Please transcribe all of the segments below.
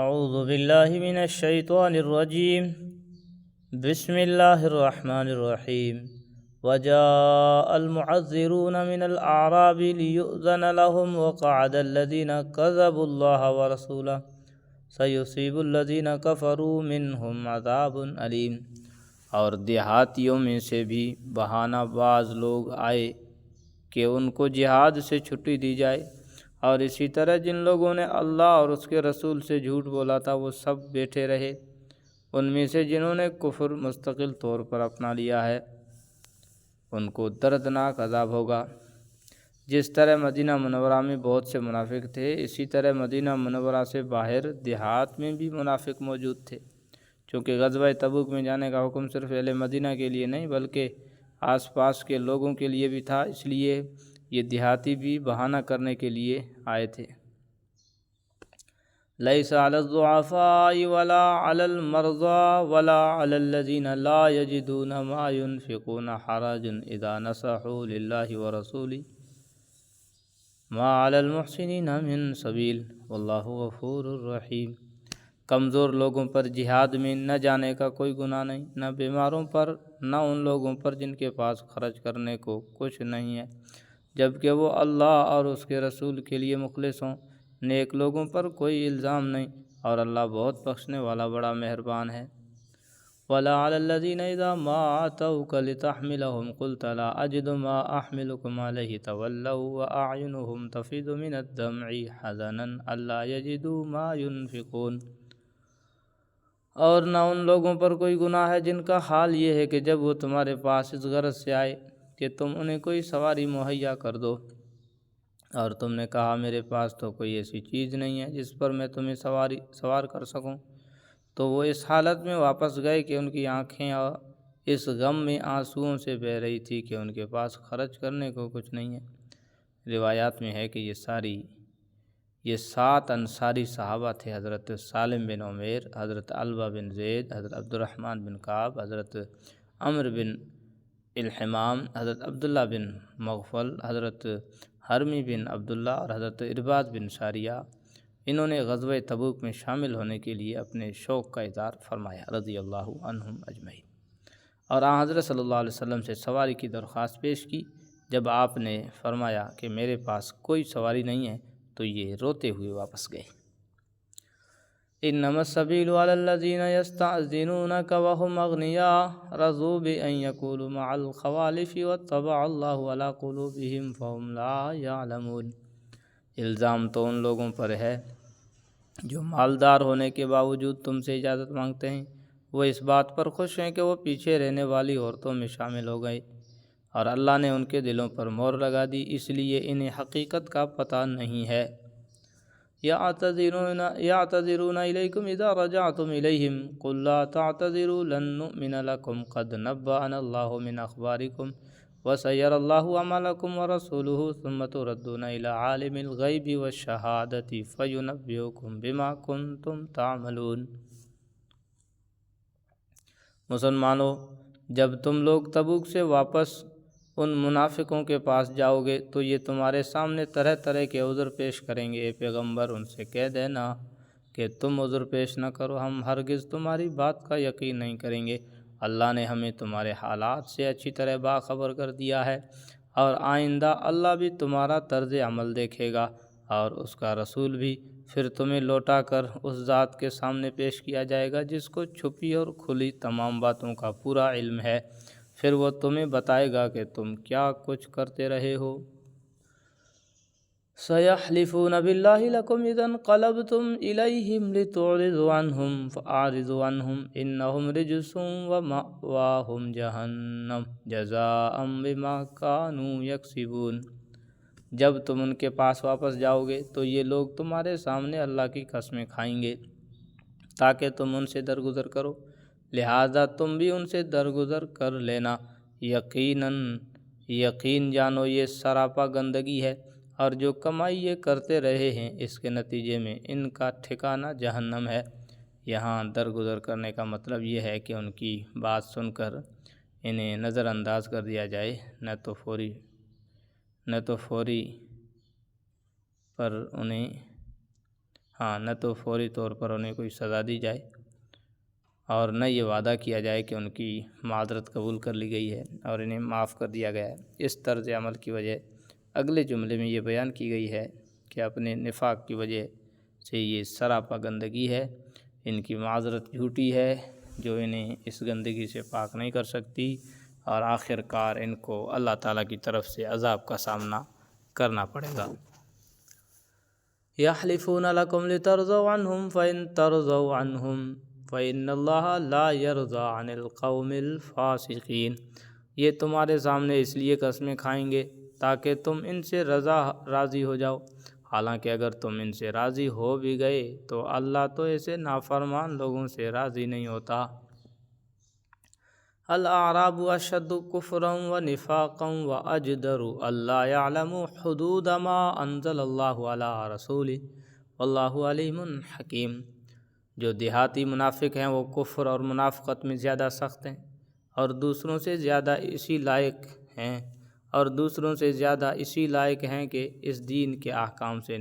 اعوذ باللہ من الشیطان الرجیم بسم اللہ الرحمن الرحیم وجاء المعذرون من الاعراب ليؤذن لهم وقعد الذين كذبوا الله ورسوله سيصيب الذين كفروا منهم عذاب علیم۔ اور دیہاتیوں میں سے بھی بہانہ باز لوگ آئے کہ ان کو جہاد سے چھٹی دی جائے، اور اسی طرح جن لوگوں نے اللہ اور اس کے رسول سے جھوٹ بولا تھا وہ سب بیٹھے رہے۔ ان میں سے جنہوں نے کفر مستقل طور پر اپنا لیا ہے ان کو دردناک عذاب ہوگا۔ جس طرح مدینہ منورہ میں بہت سے منافق تھے، اسی طرح مدینہ منورہ سے باہر دیہات میں بھی منافق موجود تھے۔ چونکہ غزوہ تبوک میں جانے کا حکم صرف اہل مدینہ کے لیے نہیں بلکہ آس پاس کے لوگوں کے لیے بھی تھا، اس لیے یہ دیہاتی بھی بہانہ کرنے کے لیے آئے تھے۔ لیس علی الضعفاء ولا علی المرضى ولا علی الذین لا یجدون ما ينفقون حرج اذا نصحوا للہ ورسولہ ما علی المحسنین من سبیل واللہ غفور رحیم۔ کمزور لوگوں پر جہاد میں نہ جانے کا کوئی گناہ نہیں، نہ بیماروں پر، نہ ان لوگوں پر جن کے پاس خرچ کرنے کو کچھ نہیں ہے، جبکہ وہ اللہ اور اس کے رسول کے لیے مخلص ہوں۔ نیک لوگوں پر کوئی الزام نہیں، اور اللہ بہت بخشنے والا بڑا مہربان ہے۔ وَلَا عَلَى الَّذِينَ إِذَا مَا آتَوْكَ لِتَحْمِلَهُمْ قُلْتَ لَا أَجِدُ مَا أَحْمِلُكُمْ عَلَيْهِ تَوَلَّوْا وَأَعْيُنُهُمْ تَفِيضُ مِنَ الدَّمْعِ حَزَنًا أَلَّا يَجِدُوا مَا يُنْفِقُونَ۔ اور نہ ان لوگوں پر کوئی گناہ ہے جن کا حال یہ ہے کہ جب وہ تمہارے پاس اس غرض سے آئے کہ تم انہیں کوئی سواری مہیا کر دو، اور تم نے کہا میرے پاس تو کوئی ایسی چیز نہیں ہے جس پر میں تمہیں سوار کر سکوں، تو وہ اس حالت میں واپس گئے کہ ان کی آنکھیں اس غم میں آنسوؤں سے بہہ رہی تھی کہ ان کے پاس خرچ کرنے کو کچھ نہیں ہے۔ روایات میں ہے کہ یہ 7 انصاری صحابہ تھے: حضرت سالم بن عمیر، حضرت علبہ بن زید، حضرت عبد الرحمن بن کعب، حضرت عمر بن الحمام، حضرت عبداللہ بن مغفل، حضرت حرمی بن عبداللہ اور حضرت ارباد بن ساریہ۔ انہوں نے غزوہ تبوک میں شامل ہونے کے لیے اپنے شوق کا اظہار فرمایا رضی اللہ عنہم اجمعین، اور آن حضرت صلی اللہ علیہ وسلم سے سواری کی درخواست پیش کی۔ جب آپ نے فرمایا کہ میرے پاس کوئی سواری نہیں ہے تو یہ روتے ہوئے واپس گئے۔ انما السبیل علی الذین یستأذنونک وهم اغنیاء رضوا بأن یکونوا مع الخوالف وطبع اللہ علی قلوبهم فهم لا یعلمون۔ الزام تو ان لوگوں پر ہے جو مالدار ہونے کے باوجود تم سے اجازت مانگتے ہیں، وہ اس بات پر خوش ہیں کہ وہ پیچھے رہنے والی عورتوں میں شامل ہو گئے، اور اللہ نے ان کے دلوں پر مہر لگا دی، اس لیے انہیں حقیقت کا پتہ نہیں ہے۔ يعتذرون إليكم إذا رجعتم إليهم قل لا تعتذروا لن نؤمن لكم قد نبأنا الله من أخباركم وسيرى الله أعمالكم ورسوله ثم تردون إلى عالم الغيب والشهادة فينبئكم بما كنتم تعملون۔ مسلمانوں، جب تم لوگ تبوک سے واپس ان منافقوں کے پاس جاؤ گے تو یہ تمہارے سامنے طرح طرح کے عذر پیش کریں گے۔ اے پیغمبر، ان سے کہہ دینا کہ تم عذر پیش نہ کرو، ہم ہرگز تمہاری بات کا یقین نہیں کریں گے۔ اللہ نے ہمیں تمہارے حالات سے اچھی طرح باخبر کر دیا ہے، اور آئندہ اللہ بھی تمہارا طرز عمل دیکھے گا اور اس کا رسول بھی۔ پھر تمہیں لوٹا کر اس ذات کے سامنے پیش کیا جائے گا جس کو چھپی اور کھلی تمام باتوں کا پورا علم ہے، پھر وہ تمہیں بتائے گا کہ تم کیا کچھ کرتے رہے ہو۔ سَيَحْلِفُونَ بِاللَّهِ لَكُمْ إِذَا انقَلَبْتُمْ إِلَيْهِمْ لِتُعْرِضُوا عَنْهُمْ فَأَعْرِضُوا عَنْهُمْ إِنَّهُمْ رِجْسٌ وَمَأْوَاهُمْ جَهَنَّمُ جَزَاءً بِمَا كَانُوا يَكْسِبُونَ۔ جب تم ان کے پاس واپس جاؤ گے تو یہ لوگ تمہارے سامنے اللہ کی قسمیں کھائیں گے تاکہ تم ان سے درگزر کرو، لہذا تم بھی ان سے درگزر کر لینا۔ یقین جانو یہ سراپا گندگی ہے، اور جو کمائی یہ کرتے رہے ہیں اس کے نتیجے میں ان کا ٹھکانہ جہنم ہے۔ یہاں درگزر کرنے کا مطلب یہ ہے کہ ان کی بات سن کر انہیں نظر انداز کر دیا جائے، نہ تو فوری پر انہیں ہاں نہ تو فوری طور پر انہیں کوئی سزا دی جائے اور نہ یہ وعدہ کیا جائے کہ ان کی معذرت قبول کر لی گئی ہے اور انہیں معاف کر دیا گیا ہے۔ اس طرز عمل کی وجہ اگلے جملے میں یہ بیان کی گئی ہے کہ اپنے نفاق کی وجہ سے یہ سراپا گندگی ہے، ان کی معذرت جھوٹی ہے جو انہیں اس گندگی سے پاک نہیں کر سکتی، اور آخر کار ان کو اللہ تعالیٰ کی طرف سے عذاب کا سامنا کرنا پڑے گا۔ یحلفون لکم لترضوا عنہم فإن ترضوا عنہم فإن اللہ لا یرضی عن القوم الفاسقین۔ یہ تمہارے سامنے اس لیے قسمیں کھائیں گے تاکہ تم ان سے راضی ہو جاؤ، حالانکہ اگر تم ان سے راضی ہو بھی گئے تو اللہ تو ایسے نافرمان لوگوں سے راضی نہیں ہوتا۔ الاعراب اشد کفرا ونفاقا واجدر الا يعلموا حدود ما انزل اللہ علی رسولہ واللہ علیم حکیم۔ جو دیہاتی منافق ہیں وہ کفر اور منافقت میں زیادہ سخت ہیں اور دوسروں سے زیادہ اسی لائق ہیں کہ اس دین کے احکام سے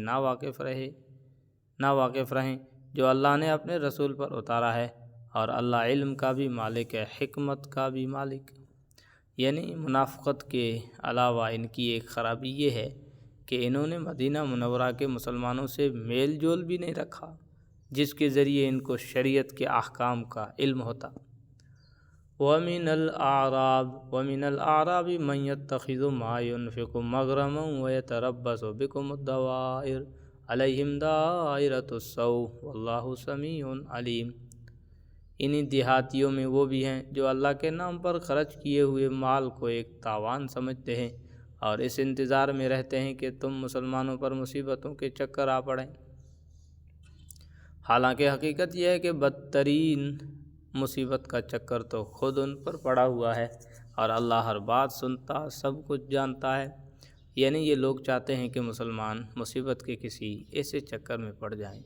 ناواقف رہیں جو اللہ نے اپنے رسول پر اتارا ہے، اور اللہ علم کا بھی مالک ہے، حکمت کا بھی مالک۔ یعنی منافقت کے علاوہ ان کی ایک خرابی یہ ہے کہ انہوں نے مدینہ منورہ کے مسلمانوں سے میل جول بھی نہیں رکھا جس کے ذریعے ان کو شریعت کے احکام کا علم ہوتا۔ وَمِنَ الْأَعْرَابِ مَنْ يَتَّخِذُ مَا يُنْفِقُ مَغْرَمًا وَيَتَرَبَّصُ بِكُمُ الدَّوَائِرَ عَلَيْهِمْ دَائِرَةُ السَّوْءِ وَاللَّهُ سَمِيعٌ عَلِيمٌ۔ انہی دیہاتیوں میں وہ بھی ہیں جو اللہ کے نام پر خرچ کیے ہوئے مال کو ایک تاوان سمجھتے ہیں اور اس انتظار میں رہتے ہیں کہ تم مسلمانوں پر مصیبتوں کے چکر آ پڑیں، حالانکہ حقیقت یہ ہے کہ بدترین مصیبت کا چکر تو خود ان پر پڑا ہوا ہے، اور اللہ ہر بات سنتا، سب کچھ جانتا ہے۔ یعنی یہ لوگ چاہتے ہیں کہ مسلمان مصیبت کے کسی ایسے چکر میں پڑ جائیں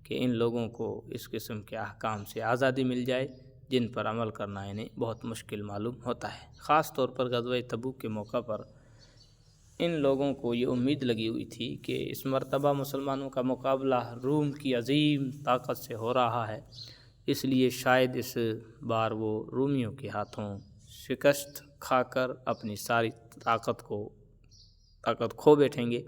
کہ ان لوگوں کو اس قسم کے احکام سے آزادی مل جائے جن پر عمل کرنا انہیں بہت مشکل معلوم ہوتا ہے۔ خاص طور پر غزوہ تبوک کے موقع پر ان لوگوں کو یہ امید لگی ہوئی تھی کہ اس مرتبہ مسلمانوں کا مقابلہ روم کی عظیم طاقت سے ہو رہا ہے، اس لیے شاید اس بار وہ رومیوں کے ہاتھوں شکست کھا کر اپنی ساری طاقت کھو بیٹھیں گے۔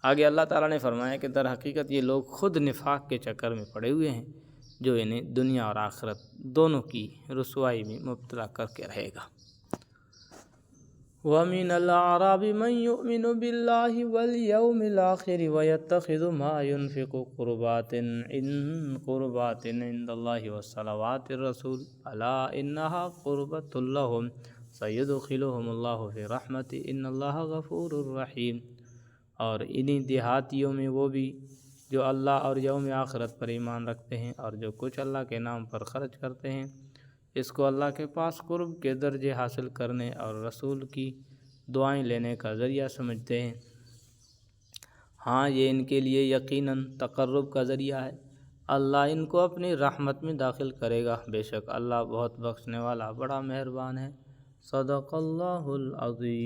آگے اللہ تعالیٰ نے فرمایا کہ در حقیقت یہ لوگ خود نفاق کے چکر میں پڑے ہوئے ہیں جو انہیں دنیا اور آخرت دونوں کی رسوائی میں مبتلا کر کے رہے گا۔ وَمِنَ الْأَعْرَابِ مَنْ يُؤْمِنُ بِاللَّهِ وَالْيَوْمِ الْآخِرِ وَيَتَّخِذُ مَا يُنْفِقُ قُرُبَاتٍ عِنْدَ اللَّهِ وَصَلَوَاتِ الرَّسُولِ أَلَا إِنَّهَا قُرْبَةٌ لَهُمْ سَيُدْخِلُهُمُ اللَّهُ فِي رَحْمَتِهِ إِنَّ اللَّهَ غَفُورٌ رَحِيمٌ۔ اور انہی دیہاتیوں میں وہ بھی جو اللہ اور یوم آخرت پر ایمان رکھتے ہیں اور جو کچھ اللہ کے نام پر خرچ کرتے ہیں، اس کو اللہ کے پاس قرب کے درجے حاصل کرنے اور رسول کی دعائیں لینے کا ذریعہ سمجھتے ہیں۔ ہاں یہ ان کے لیے یقیناً تقرب کا ذریعہ ہے، اللہ ان کو اپنی رحمت میں داخل کرے گا، بے شک اللہ بہت بخشنے والا بڑا مہربان ہے۔ صدق اللہ العظیم۔